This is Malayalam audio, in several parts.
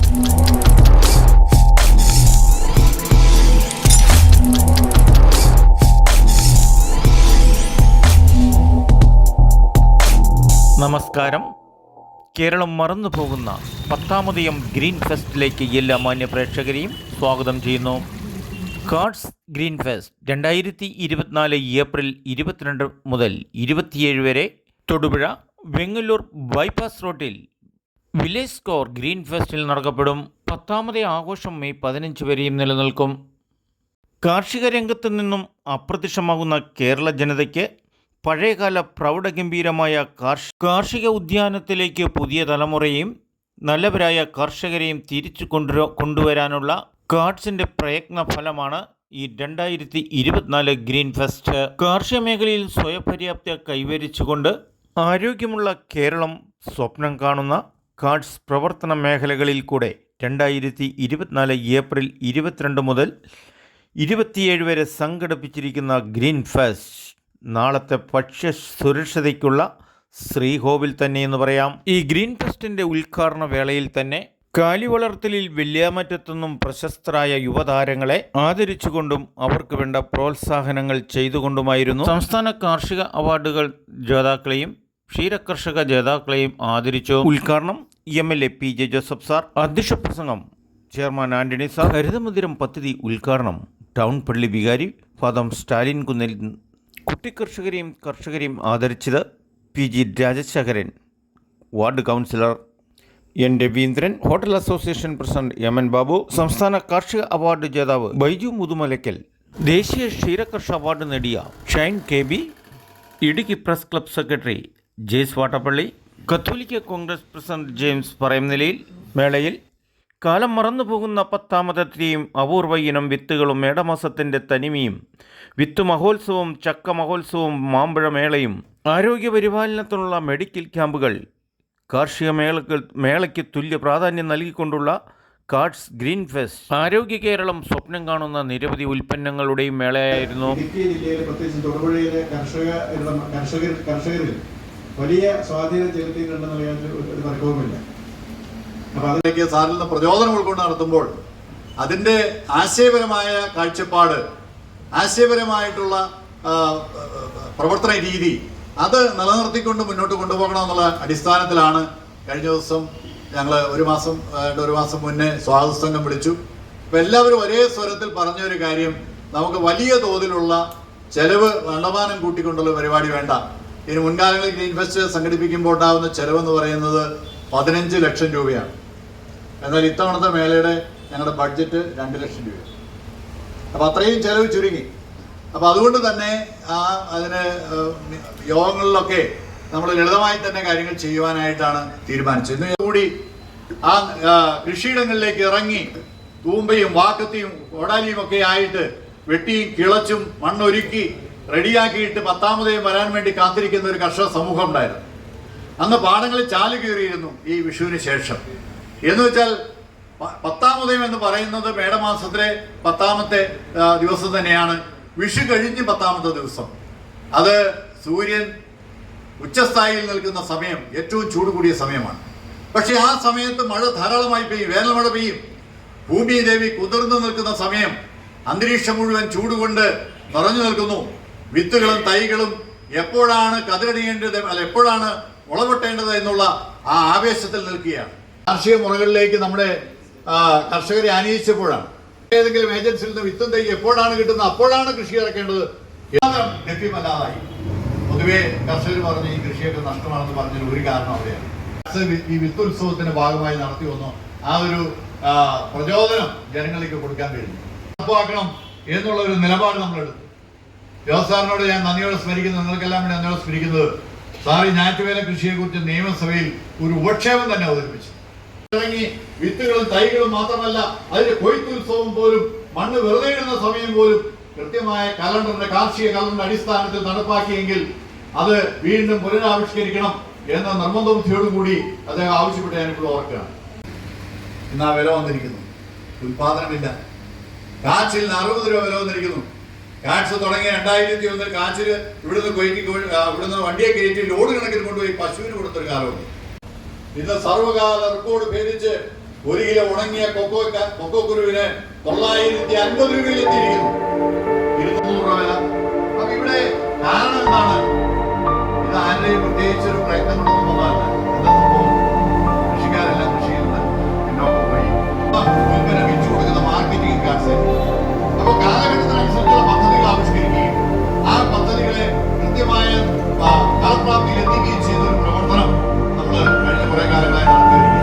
നമസ്കാരം. കേരളം മറന്നുപോകുന്ന 10ാമത് ഗ്രീൻ ഫെസ്റ്റിലേക്ക് എല്ലാ മാന്യ പ്രേക്ഷകരെയും സ്വാഗതം ചെയ്യുന്നു. കാർഡ്സ് ഗ്രീൻ ഫെസ്റ്റ് 2024 ഏപ്രിൽ 22 മുതൽ 27 വരെ തൊടുപുഴ വെങ്ങല്ലൂർ ബൈപ്പാസ് റോഡിൽ വില്ലേജ് സ്കോർ ഗ്രീൻ ഫെസ്റ്റിൽ നടക്കപ്പെടും. 10ാമത് ആഘോഷം മെയ് 15 വരെയും നിലനിൽക്കും. കാർഷിക രംഗത്ത് നിന്നും അപ്രത്യക്ഷമാകുന്ന കേരള ജനതയ്ക്ക് പഴയകാല പ്രൗഢഗംഭീരമായ കാർഷിക ഉദ്യാനത്തിലേക്ക് പുതിയ തലമുറയെയും നല്ലവരായ കർഷകരെയും തിരിച്ചു കൊണ്ടുവരാനുള്ള കാർഡ്സിൻ്റെ പ്രയത്ന ഫലമാണ് ഈ 2024 ഗ്രീൻ ഫെസ്റ്റ്. കാർഷിക മേഖലയിൽ സ്വയപര്യാപ്തത കൈവരിച്ചുകൊണ്ട് ആരോഗ്യമുള്ള കേരളം സ്വപ്നം കാണുന്ന കാർഡ്സ് പ്രവർത്തന മേഖലകളിൽ കൂടെ 2024 ഏപ്രിൽ 22 മുതൽ 27 വരെ സംഘടിപ്പിച്ചിരിക്കുന്ന ഗ്രീൻ ഫെസ്റ്റ് നാളത്തെ ഭക്ഷ്യ സുരക്ഷതയ്ക്കുള്ള ശ്രീകോവിൽ തന്നെ എന്ന് പറയാം. ഈ ഗ്രീൻ ഫെസ്റ്റിൻ്റെ ഉദ്ഘാടന വേളയിൽ തന്നെ കാലിവളർത്തലിൽ വെള്ളിയാമറ്റത്തുനിന്നും പ്രശസ്തരായ യുവതാരങ്ങളെ ആദരിച്ചുകൊണ്ടും അവർക്ക് വേണ്ട പ്രോത്സാഹനങ്ങൾ ചെയ്തുകൊണ്ടുമായിരുന്നു സംസ്ഥാന കാർഷിക അവാർഡുകൾ ജേതാക്കളെയും ക്ഷീരകർഷക ജേതാക്കളെയും ആദരിച്ചു. ഉദ്ഘാടനം MLA PJ ജോസഫ് സാർ, അധ്യക്ഷ പ്രസംഗം ചെയർമാൻ ആന്റണി സാർ, ഹരിതമന്ദിരം പദ്ധതി ഉദ്ഘാടനം ടൗൺ പള്ളി വികാരി ഫാദം സ്റ്റാലിൻ കുന്നിൽ. കുട്ടിക്കർഷകരെയും കർഷകരെയും ആദരിച്ചത് PG Rajasekharan, ward councillor N Raveendran, hotel association president MN Babu, സംസ്ഥാന കാർഷിക അവാർഡ് ജേതാവ് ബൈജു മുതുമലയ്ക്കൽ, ദേശീയ ക്ഷീരകർഷക അവാർഡ് നേടിയ Shine KB, Idukki press club secretary Jais Vattappally, കത്തോലിക്ക കോൺഗ്രസ് പ്രസിഡന്റ് ജെയിംസ് പറയംനിലയിൽ. മേളയിൽ കാലം മറന്നുപോകുന്ന 10ാമത്തെയും അപൂർവ ഇനം വിത്തുകളും മേടമാസത്തിൻ്റെ തനിമയും വിത്ത് മഹോത്സവവും ചക്ക മഹോത്സവവും മാമ്പഴ മേളയും ആരോഗ്യപരിപാലനത്തിനുള്ള മെഡിക്കൽ ക്യാമ്പുകൾ കാർഷിക മേളയ്ക്ക് തുല്യ പ്രാധാന്യം നൽകിക്കൊണ്ടുള്ള കാർഡ്സ് ഗ്രീൻ ഫെസ്റ്റ് ആരോഗ്യ കേരളം സ്വപ്നം കാണുന്ന നിരവധി ഉൽപ്പന്നങ്ങളുടെയും മേളയായിരുന്നു. ഇടുക്കി ജില്ലയിൽ പ്രത്യേകിച്ച് തൊടുപുഴയിലെ കർഷകരിൽ വലിയ സ്വാധീനം ചെലുത്തിയിട്ടുണ്ടെന്നുള്ള ഒരു തർക്കവുമില്ല. അപ്പോൾ അതിലേക്ക് സാറിൽ നിന്ന് പ്രചോദനം ഉൾക്കൊണ്ട് നടത്തുമ്പോൾ അതിൻ്റെ ആശയപരമായ കാഴ്ചപ്പാട്, ആശയപരമായിട്ടുള്ള പ്രവർത്തന രീതി അത് നിലനിർത്തിക്കൊണ്ട് മുന്നോട്ട് കൊണ്ടുപോകണമെന്നുള്ള അടിസ്ഥാനത്തിലാണ് കഴിഞ്ഞ ദിവസം ഞങ്ങൾ ഒരു മാസം മുന്നേ സ്വാഗത സംഘം വിളിച്ചു. അപ്പോൾ എല്ലാവരും ഒരേ സ്വരത്തിൽ പറഞ്ഞൊരു കാര്യം, നമുക്ക് വലിയ തോതിലുള്ള ചെലവ് വേണ്ടമാനം കൂട്ടിക്കൊണ്ടുള്ള പരിപാടി വേണ്ട. ഇനി മുൻകാലങ്ങളിൽ ഗ്രീൻ ഫെസ്റ്റ് സംഘടിപ്പിക്കുമ്പോൾ ഉണ്ടാകുന്ന ചെലവെന്ന് പറയുന്നത് 15 ലക്ഷം രൂപയാണ്. എന്നാൽ ഇത്തവണത്തെ മേളയുടെ ഞങ്ങളുടെ ബഡ്ജറ്റ് 2 ലക്ഷം രൂപയാണ്. അപ്പോൾ അത്രയും ചെലവ് ചുരുങ്ങി. അപ്പോൾ അതുകൊണ്ട് തന്നെ അതിന് യോഗങ്ങളിലൊക്കെ നമ്മൾ ലളിതമായി തന്നെ കാര്യങ്ങൾ ചെയ്യുവാനായിട്ടാണ് തീരുമാനിച്ചത്. ഇന്നുകൂടി ആ കൃഷിയിടങ്ങളിലേക്ക് ഇറങ്ങി തൂമ്പയും വാക്കത്തിയും കോടാലിയും ഒക്കെ ആയിട്ട് വെട്ടിയും കിളച്ചും മണ്ണൊരുക്കി റെഡിയാക്കിയിട്ട് 10ാമതയും വരാൻ വേണ്ടി കാത്തിരിക്കുന്ന ഒരു കർഷക സമൂഹം ഉണ്ടായിരുന്നു. അന്ന് പാടങ്ങളിൽ ചാല് കയറിയിരുന്നു ഈ വിഷുവിന് ശേഷം. എന്ന് വെച്ചാൽ 10ാമതയും എന്ന് പറയുന്നത് മേടമാസത്തിലെ 10ാമത്തെ ദിവസം തന്നെയാണ്. വിഷു കഴിഞ്ഞ് 10ാമത്തെ ദിവസം അത് സൂര്യൻ ഉച്ചസ്ഥായിയിൽ നിൽക്കുന്ന സമയം, ഏറ്റവും ചൂട് കൂടിയ സമയമാണ്. പക്ഷെ ആ സമയത്ത് മഴ ധാരാളമായി പെയ്യും, വേനൽ മഴ പെയ്യും. ഭൂമി ദേവി കുതിർന്നു നിൽക്കുന്ന സമയം, അന്തരീക്ഷം മുഴുവൻ ചൂടുകൊണ്ട് നിറഞ്ഞു നിൽക്കുന്നു. വിത്തുകളും തൈകളും എപ്പോഴാണ് കതിരണിയേണ്ടത്, അല്ല എപ്പോഴാണ് മുളപൊട്ടേണ്ടത് എന്നുള്ള ആ ആവേശത്തിൽ നിൽക്കുകയാണ്. കാർഷിക മുറകളിലേക്ക് നമ്മുടെ കർഷകരെ ആനയിച്ചപ്പോഴാണ് ഏതെങ്കിലും ഏജൻസിയിൽ നിന്ന് വിത്തും തൈ എപ്പോഴാണ് കിട്ടുന്നത് അപ്പോഴാണ് കൃഷി ഇറക്കേണ്ടത് ലഭ്യമല്ലാതായി. പൊതുവെ കർഷകർ പറഞ്ഞ് ഈ കൃഷിയൊക്കെ നഷ്ടമാണെന്ന് പറഞ്ഞൊരു ഒരു കാരണം അവിടെയാണ്. ഈ വിത്തുത്സവത്തിന്റെ ഭാഗമായി നടത്തി വന്നു ആ ഒരു പ്രചോദനം ജനങ്ങളിലേക്ക് കൊടുക്കാൻ കഴിഞ്ഞു. നടപ്പാക്കണം എന്നുള്ള ഒരു നിലപാട് നമ്മൾ എടുത്തു. ജോസാറിനോട് ഞാൻ നന്ദിയോടെ സ്മരിക്കുന്നത്, നിങ്ങൾക്കെല്ലാം വേണ്ടി നന്ദിയോടെ സ്മരിക്കുന്നത്, സാർ ഈ ഞാറ്റുവേല കൃഷിയെ കുറിച്ച് നിയമസഭയിൽ ഒരു ഉപക്ഷേപം തന്നെ അവതരിപ്പിച്ചു. ഇറങ്ങി വിത്തുകളും തൈകളും മാത്രമല്ല, അതിന്റെ കൊയ്ത്തുത്സവം പോലും, മണ്ണ് വെറുതെ ഇടുന്ന സമയം പോലും കൃത്യമായ കാർഷിക കലണ്ടറിന്റെ അടിസ്ഥാനത്തിൽ നടപ്പാക്കിയെങ്കിൽ അത് വീണ്ടും പുനരാവിഷ്കരിക്കണം എന്ന നിർബന്ധ ബുദ്ധിയോടുകൂടി അദ്ദേഹം ആവശ്യപ്പെട്ട് ഞാനിപ്പോൾ ഓർക്കുകയാണ്. ഇന്ന് ആ വില വന്നിരിക്കുന്നു, ഉത്പാദനമില്ല. കാച്ചിലിന് 60 രൂപ വില വന്നിരിക്കുന്നു. കാറ്റ്സ് തുടങ്ങിയ 2001 കാച്ചില് ഇവിടുന്ന് വണ്ടിയെ കയറ്റി ലോഡ് കണക്കിന് കൊണ്ടുപോയി പശുവിന് കൊടുത്തൊരു കാലമുണ്ട്. ഇന്ന് സർവകാല റെക്കോർഡ് ഭേദിച്ച് 1 കിലോ ഉണങ്ങിയ കൊക്കോ കുരുവിന് 950 രൂപയിൽ എത്തിയിരിക്കുന്നു. 200 രൂപ വില. അപ്പൊ ഇവിടെ കാരണം എന്താണ്? ഇത് ആരുടെയും പ്രത്യേകിച്ച് ഒരു പ്രയത്നം കൊണ്ടൊന്നുമല്ല. എന്താ സംഭവം? കൃഷിക്കാരെല്ലാം കൃഷിയിൽ നിന്ന് പിന്നോക്കം പോയി. ഉൽപ്പന്നം വിറ്റു കൊടുക്കുന്ന മാർക്കറ്റിംഗ് കാർഡ്സ്. അപ്പൊ കാലഘട്ടത്തിനനുസരിച്ചുള്ള പദ്ധതികൾ ആവിഷ്കരിക്കുകയും ആ പദ്ധതികളെ കൃത്യമായ ഫലപ്രാപ്തിയിൽ എത്തിക്കുകയും ചെയ്യുന്ന ഒരു പ്രവർത്തനം നമ്മൾ കഴിഞ്ഞ കുറെ കാലങ്ങളായി നടത്തിയിരിക്കുകയാണ്.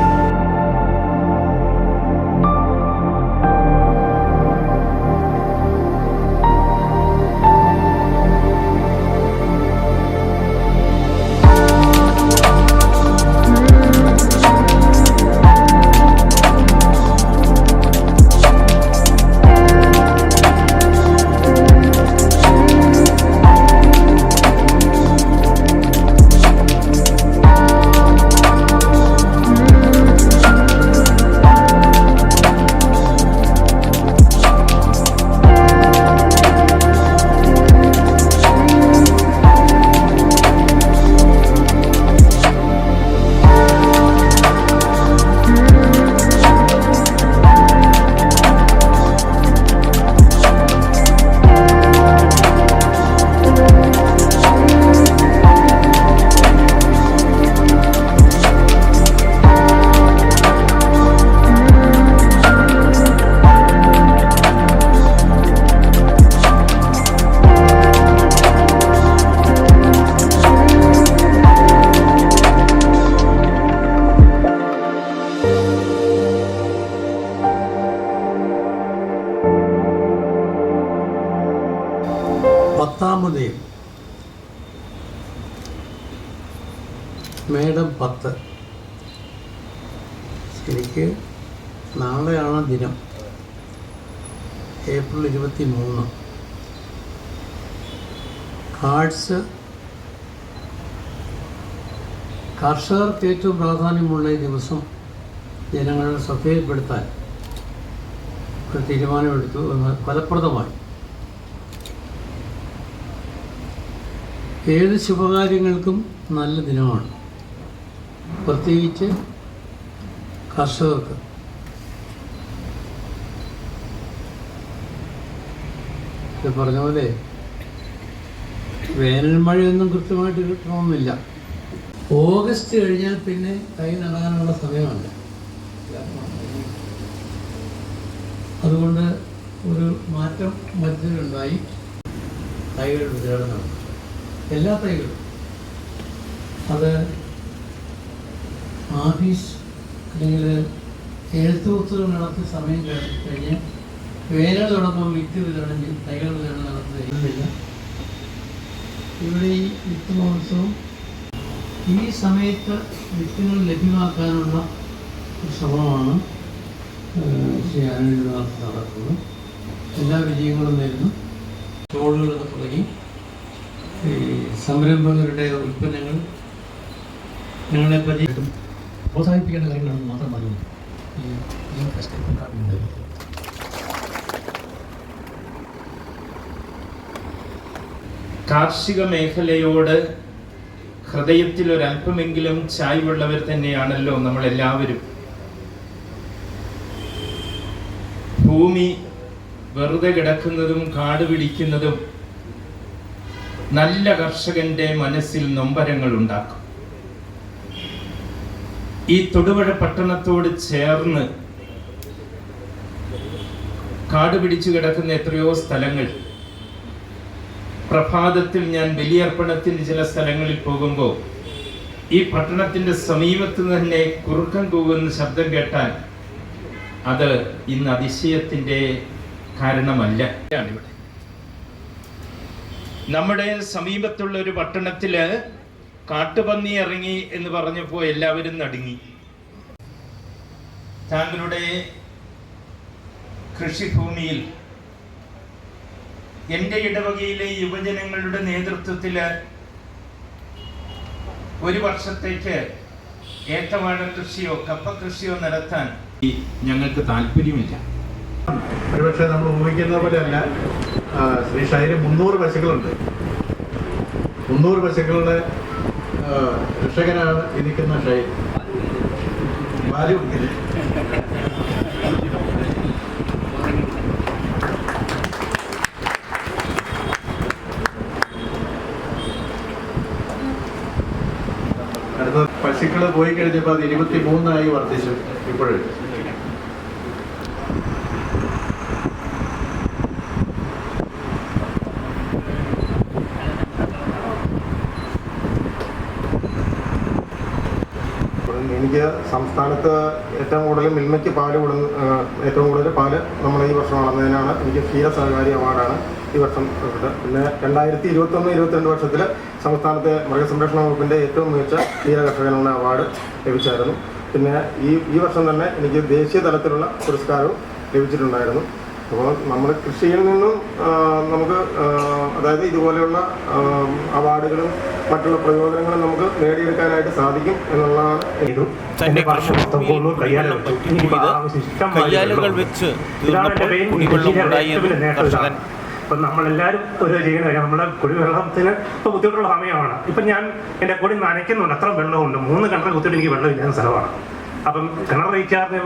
പത്താമതയും മേടം 10 ശരിക്ക് നാളെയാണ് ദിനം. ഏപ്രിൽ 23. കർഷകർക്ക് ഏറ്റവും പ്രാധാന്യമുള്ള ഈ ദിവസം ജനങ്ങളുടെ ശ്രദ്ധയിൽപ്പെടുത്താൻ ഒരു തീരുമാനമെടുത്തു എന്ന് ഫലപ്രദമായി. ഏത് ശുഭകാര്യങ്ങൾക്കും നല്ല ദിനമാണ്, പ്രത്യേകിച്ച് കർഷകർക്ക്. ഇത് പറഞ്ഞ പോലെ വേനൽ മഴയൊന്നും കൃത്യമായിട്ട് കിട്ടണമെന്നില്ല. ഓഗസ്റ്റ് കഴിഞ്ഞാൽ പിന്നെ തൈ നടാനുള്ള സമയമാണ്. അതുകൊണ്ട് ഒരു മാറ്റം വരുത്തിയിട്ടുണ്ടായി. തൈകളുടെ വിതരണം, എല്ലാ തൈകളും, അത് ആഫീസ് അല്ലെങ്കിൽ എഴുത്തുകുത്തുകൾ നടത്തിയ സമയം കഴിഞ്ഞ് വേനൽ തുടങ്ങുമ്പോൾ വിത്ത് വിതരണം ചെയ്ത് തൈകൾ വിതരണം നടത്തുന്നില്ല. ഇവിടെ ഈ വിത്ത് മഹോത്സവം ഈ സമയത്ത് വിത്തുകൾ ലഭ്യമാക്കാനുള്ള ഒരു ശ്രമമാണ് ശ്രീ അനിൽനാഥ് നടത്തുന്നത്. എല്ലാ വിജയങ്ങളും നേരുന്നു. സ്റ്റോളുകളൊക്കെ തുടങ്ങി ഈ സംരംഭകരുടെ ഉൽപ്പന്നങ്ങൾ ഞങ്ങളെ പറ്റി പ്രോത്സാഹിപ്പിക്കേണ്ട കാര്യങ്ങളാണെന്ന് മാത്രം പറഞ്ഞു. ഈ ഫെസ്റ്റിവൽ കാർഷിക മേഖലയോട് ഹൃദയത്തിൽ ഒരല്പമെങ്കിലും ചായ്വുള്ളവർ തന്നെയാണല്ലോ നമ്മളെല്ലാവരും. ഭൂമി വെറുതെ കിടക്കുന്നതും കാട് പിടിക്കുന്നതും നല്ല കർഷകന്റെ മനസ്സിൽ നൊമ്പരങ്ങൾ ഉണ്ടാക്കും. ഈ തൊടുപുഴ പട്ടണത്തോട് ചേർന്ന് കാട് പിടിച്ചു കിടക്കുന്ന എത്രയോ സ്ഥലങ്ങൾ, പ്രഭാതത്തിൽ ഞാൻ ബലിയർപ്പണത്തിന് ചില സ്ഥലങ്ങളിൽ പോകുമ്പോൾ ഈ പട്ടണത്തിന്റെ സമീപത്ത് തന്നെ കുറുക്കൻ കൂകുന്ന ശബ്ദം കേട്ടാൽ അത് ഇന്ന് അതിശയത്തിന്റെ കാരണമല്ല. ഇവിടെ നമ്മുടെ സമീപത്തുള്ള ഒരു പട്ടണത്തില് കാട്ടുപന്നി ഇറങ്ങി എന്ന് പറഞ്ഞപ്പോൾ എല്ലാവരും നടുങ്ങി. താങ്കളുടെ കൃഷിഭൂമിയിൽ എൻ്റെ ഇടവകയിലെ യുവജനങ്ങളുടെ നേതൃത്വത്തിൽ ഒരു വർഷത്തേക്ക് ഏത്തവാഴ കൃഷിയോ കപ്പ കൃഷിയോ നടത്താൻ ഞങ്ങൾക്ക് താല്പര്യമില്ല. ഒരുപക്ഷെ നമ്മൾ ഊഹിക്കുന്ന പോലെയല്ല. ശ്രീ ഷൈന് 300 പശുക്കളുണ്ട്. 300 പശുക്കളുടെ രക്ഷകനാണ് ഇരിക്കുന്ന ഷൈൻ. ഞങ്ങൾ പോയി കഴിഞ്ഞപ്പോൾ അത് 23 വർദ്ധിച്ചു ഇപ്പോഴും. എനിക്ക് സംസ്ഥാനത്ത് ഏറ്റവും കൂടുതൽ മിൽമയ്ക്ക് ഏറ്റവും കൂടുതൽ പാല് നമ്മൾ ഈ വർഷം അളന്നതിനാണ് എനിക്ക് ക്ഷീര സഹകാരി അവാർഡാണ് ഈ വർഷം കിട്ടുന്നത്. പിന്നെ 2021-22 വർഷത്തിൽ സംസ്ഥാനത്തെ മൃഗസംരക്ഷണ വകുപ്പിൻ്റെ ഏറ്റവും മികച്ച ക്ഷീര കർഷകനുള്ള അവാർഡ് ലഭിച്ചായിരുന്നു. പിന്നെ ഈ വർഷം തന്നെ എനിക്ക് ദേശീയ തലത്തിലുള്ള പുരസ്കാരവും ലഭിച്ചിട്ടുണ്ടായിരുന്നു. അപ്പോൾ നമ്മൾ കൃഷിയിൽ നിന്നും നമുക്ക് അതായത് ഇതുപോലെയുള്ള അവാർഡുകളും മറ്റുള്ള പ്രയോജനങ്ങളും നമുക്ക് നേടിയെടുക്കാനായിട്ട് സാധിക്കും എന്നുള്ളതാണ് ഇതും. കയ്യാലുകൾ വെച്ച് ഇപ്പം നമ്മളെല്ലാവരും ഒരു ചെയ്യുന്ന കാര്യം നമ്മുടെ കുടിവെള്ളത്തിന് ഇപ്പോൾ ബുദ്ധിമുട്ടുള്ള സമയമാണ്. ഇപ്പം ഞാൻ എൻ്റെ കുടി നനയ്ക്കുന്നുണ്ട്, അത്ര വെള്ളമുണ്ട്. 3 കിണർ കുത്തിയിട്ട് എനിക്ക് വെള്ളമില്ലാത്ത സ്ഥലമാണ്. അപ്പം കിണർ റീചാർജ്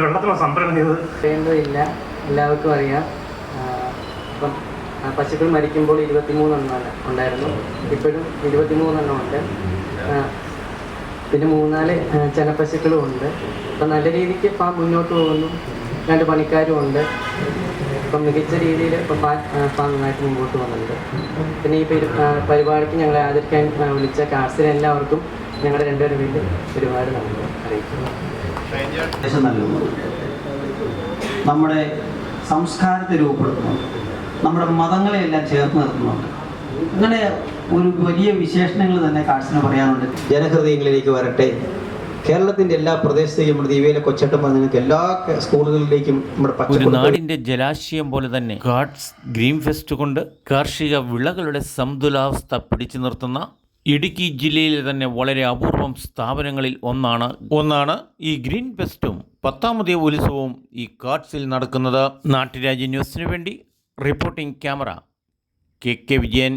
വെള്ളത്തിനുള്ള സംഭരണം ചെയ്തത് ചെയ്യേണ്ടതില്ല, എല്ലാവർക്കും അറിയാം. ഇപ്പം പശുക്കൾ മരിക്കുമ്പോൾ 23 എണ്ണം ഉണ്ടായിരുന്നു, ഇപ്പോഴും 23 എണ്ണം ഉണ്ട്. പിന്നെ 3-4 ചെനപ്പശുക്കളും ഉണ്ട്. അപ്പം നല്ല രീതിക്ക് ഫാം മുന്നോട്ട് പോകുന്നു. 2 പണിക്കാരും ഉണ്ട്. ഇപ്പം മികച്ച രീതിയിൽ ഇപ്പം ഫാം നന്നായിട്ട് മുമ്പോട്ട് പോകുന്നുണ്ട്. പിന്നെ ഈ പരിപാടിക്ക് ഞങ്ങളെ ആദരിക്കാൻ വിളിച്ച കാർസിന് എല്ലാവർക്കും ഞങ്ങളുടെ 2 പേരിൽ ഒരുപാട് നന്ദി അറിയിക്കുന്നു. നമ്മുടെ സംസ്കാരത്തെ രൂപപ്പെടുത്തുന്നുണ്ട്, നമ്മുടെ മതങ്ങളെയെല്ലാം ചേർത്ത് നിർത്തുന്നുണ്ട്. അങ്ങനെ ഒരു വലിയ വിശേഷണങ്ങൾ തന്നെ കാർസിന് പറയാനുണ്ട്. ജനഹൃദയങ്ങളിലേക്ക് വരട്ടെ. കേരളത്തിന്റെ എല്ലാ പ്രദേശത്തേക്കും നമ്മുടെ ദീപയിലെ കൊച്ചട്ടം നിങ്ങൾക്ക് എല്ലാ സ്കൂളുകളിലേക്കും നമ്മുടെ ഒരു നാടിന്റെ ജലാശയം പോലെ തന്നെ കാർഡ്സ് ഗ്രീൻ ഫെസ്റ്റ് കൊണ്ട് കാർഷിക വിളകളുടെ സന്തുലാവസ്ഥ പിടിച്ചു നിർത്തുന്ന ഇടുക്കി ജില്ലയിലെ തന്നെ വളരെ അപൂർവം സ്ഥാപനങ്ങളിൽ ഒന്നാണ് ഈ ഗ്രീൻ ഫെസ്റ്റും 10ാമത് ഉത്സവവും ഈ കാർഡ്സിൽ നടക്കുന്നത്. നാട്ടുരാജ്യ ന്യൂസിനു വേണ്ടി റിപ്പോർട്ടിംഗ് ക്യാമറ KK വിജയൻ.